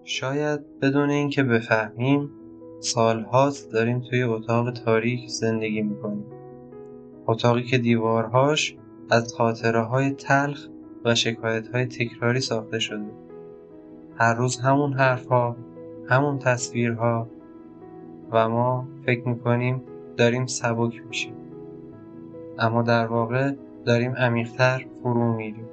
شاید بدون اینکه بفهمیم سالهاست داریم توی اتاق تاریک زندگی میکنیم. اتاقی که دیوارهاش از خاطره‌های تلخ و شکایت‌های تکراری ساخته شده. هر روز همون حرف‌ها، همون تصویرها و ما فکر میکنیم داریم سبک میشیم. اما در واقع داریم عمیق‌تر فرو میریم.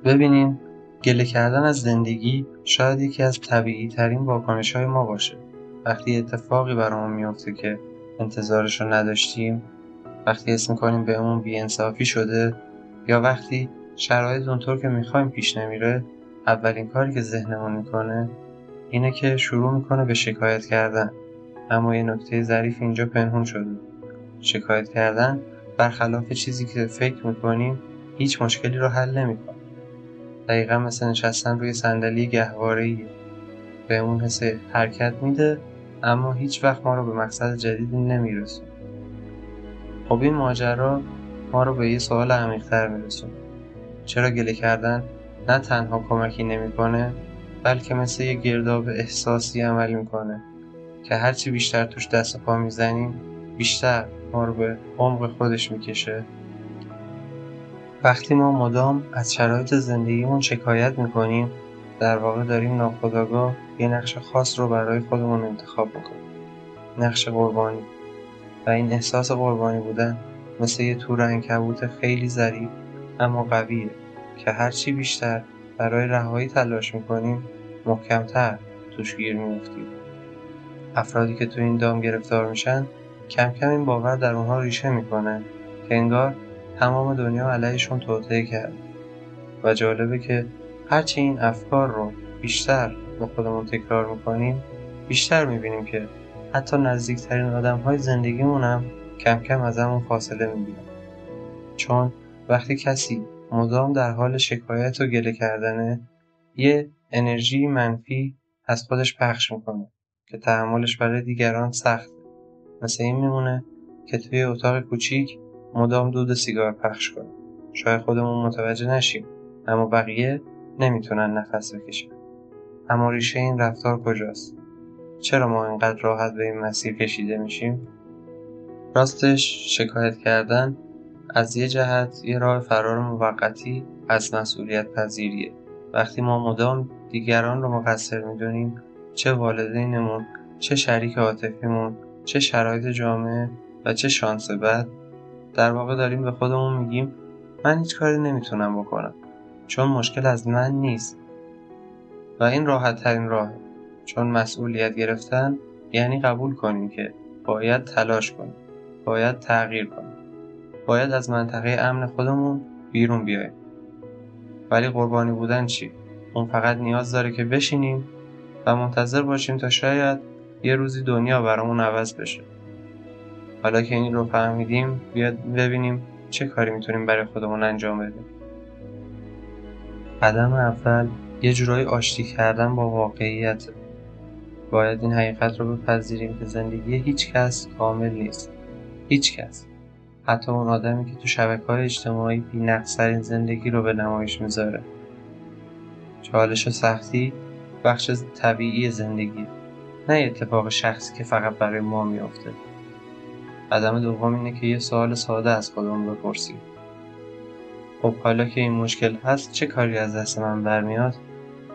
ببینین، گله کردن از زندگی شاید یکی از طبیعی ترین واکنش‌های ما باشه. وقتی اتفاقی برامون میفته که انتظارش رو نداشتیم، وقتی حس میکنیم بهمون بی‌انصافی شده، یا وقتی شرایط اونطور که میخوایم پیش نمیره، اولین کاری که ذهنمون میکنه اینه که شروع میکنه به شکایت کردن. اما یه نکته ظریف اینجا پنهون شده. شکایت کردن برخلاف چیزی که فکر میکنیم هیچ مشکلی رو حل نمیکنه. دقیقا مثل نشستن روی صندلی گهواره‌ایه. بهمون حس حرکت میده اما هیچ وقت ما رو به مقصد جدیدی نمیرسونه. خب این ماجرا ما رو به یه سوال عمیق‌تر میرسونه. چرا گله کردن نه تنها کمکی نمیکنه، بلکه مثل یه گرداب احساسی عمل میکنه که هرچی بیشتر توش دست و پا میزنیم بیشتر ما رو به عمق خودش میکشه. وقتی ما مدام از شرایط زندگیمون شکایت میکنیم، در واقع داریم ناخودآگاه یه نقش خاص رو برای خودمون انتخاب میکنیم. نقش قربانی. و این احساس قربانی بودن مثل یه تور عنکبوت خیلی ظریف اما قویه که هرچی بیشتر برای رهایی تلاش میکنیم محکمتر توش گیر میفتیم. افرادی که تو این دام گرفتار میشن کم کم این باور در اونها ریشه میکنه که انگار تمام دنیا علیهشون توطئه کرد. و جالبه که هرچی این افکار رو بیشتر با خودمون تکرار میکنیم، بیشتر میبینیم که حتی نزدیکترین آدم‌های زندگیمون هم کم کم از همون فاصله میگیرن. چون وقتی کسی مدام در حال شکایت و گله کردنه، یه انرژی منفی از خودش پخش میکنه که تحملش برای دیگران سخته. مثل این میمونه که توی اتاق کوچیک مدام دود سیگار پخش کنه. شاید خودمون متوجه نشیم اما بقیه نمیتونن نفس بکشن. اما ریشه این رفتار کجاست؟ چرا ما اینقدر راحت به این مسیر کشیده میشیم؟ راستش شکایت کردن از یه جهت یه راه فرار موقتی از مسئولیت پذیریه. وقتی ما مدام دیگران رو مقصر میدونیم، چه والدینمون، چه شریک عاطفیمون، چه شرایط جامعه و چه شانس بد، در واقع داریم به خودمون میگیم من هیچ کاری نمیتونم بکنم چون مشکل از من نیست. و این راحت ترین راهه، چون مسئولیت گرفتن یعنی قبول کنیم که باید تلاش کنیم، باید تغییر کنیم، باید از منطقه امن خودمون بیرون بیاییم. ولی قربانی بودن چی؟ اون فقط نیاز داره که بشینیم و منتظر باشیم تا شاید یه روزی دنیا برامون عوض بشه. حالا که این رو فهمیدیم، بیاد ببینیم چه کاری میتونیم برای خودمون انجام بدیم. قدم اول یه جورایی آشتی کردن با واقعیت. باید این حقیقت رو بپذیریم که زندگی هیچ کس کامل نیست. هیچ کس. حتی اون آدمی که تو شبکه‌های اجتماعی بی‌نقص‌ترین زندگی رو به نمایش میذاره. چالش و سختی بخش طبیعی زندگی، نه اتفاق شخصی که فقط برای ما میافته. قدم دوم اینه که یه سوال ساده از خودمون بپرسیم. خب حالا که این مشکل هست چه کاری از دست من برمیاد؟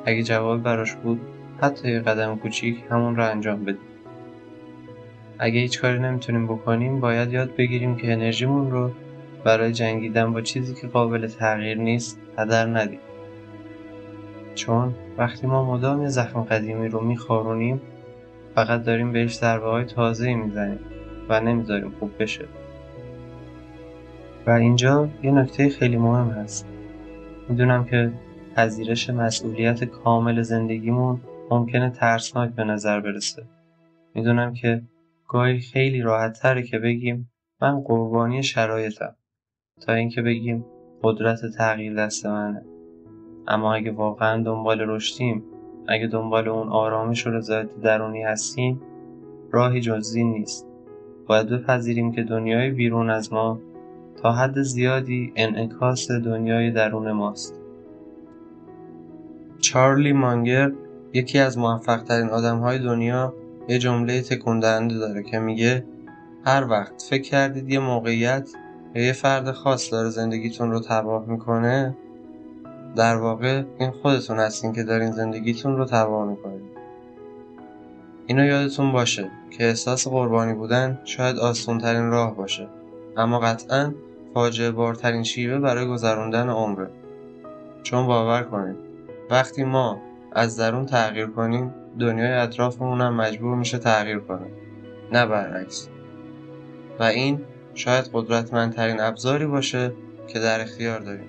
اگه جواب براش بود حتی یه قدم کوچیک همون رو انجام بدیم. اگه هیچ کاری نمیتونیم بکنیم باید یاد بگیریم که انرژیمون رو برای جنگیدن با چیزی که قابل تغییر نیست هدر ندیم. چون وقتی ما مدام یه زخم قدیمی رو میخارونیم فقط داریم بهش ضربه‌های تازه‌ای میزنیم و نمیذاریم خوب بشه. و اینجا یه نکته خیلی مهم هست. میدونم که پذیرش مسئولیت کامل زندگیمون ممکنه ترسناک به نظر برسه. میدونم که گاهی خیلی راحت تره که بگیم من قربانی شرایطم تا اینکه بگیم قدرت تغییر دست منه. اما اگه واقعا دنبال رشدیم، اگه دنبال اون آرامش و رضایت درونی هستیم، راهی جز این نیست. باید بپذیریم که دنیای بیرون از ما تا حد زیادی انعکاس دنیای درون ماست. چارلی مانگر، یکی از موفق‌ترین آدم‌های دنیا، یه جمله تکون‌دهنده داره که میگه هر وقت فکر کردید یه موقعیت یا یه فرد خاص داره زندگیتون رو تباه میکنه، در واقع این خودتون هستین که دارین زندگیتون رو تباه میکنین. اینو یادتون باشه که احساس قربانی بودن شاید آسان‌ترین راه باشه، اما قطعاً فاجعه بارترین شیوه برای گذروندن عمره. چون باور کنید وقتی ما از درون تغییر کنیم، دنیای اطرافمون هم مجبور میشه تغییر کنه، نه برعکس. و این شاید قدرتمندترین ابزاری باشه که در اختیار داریم.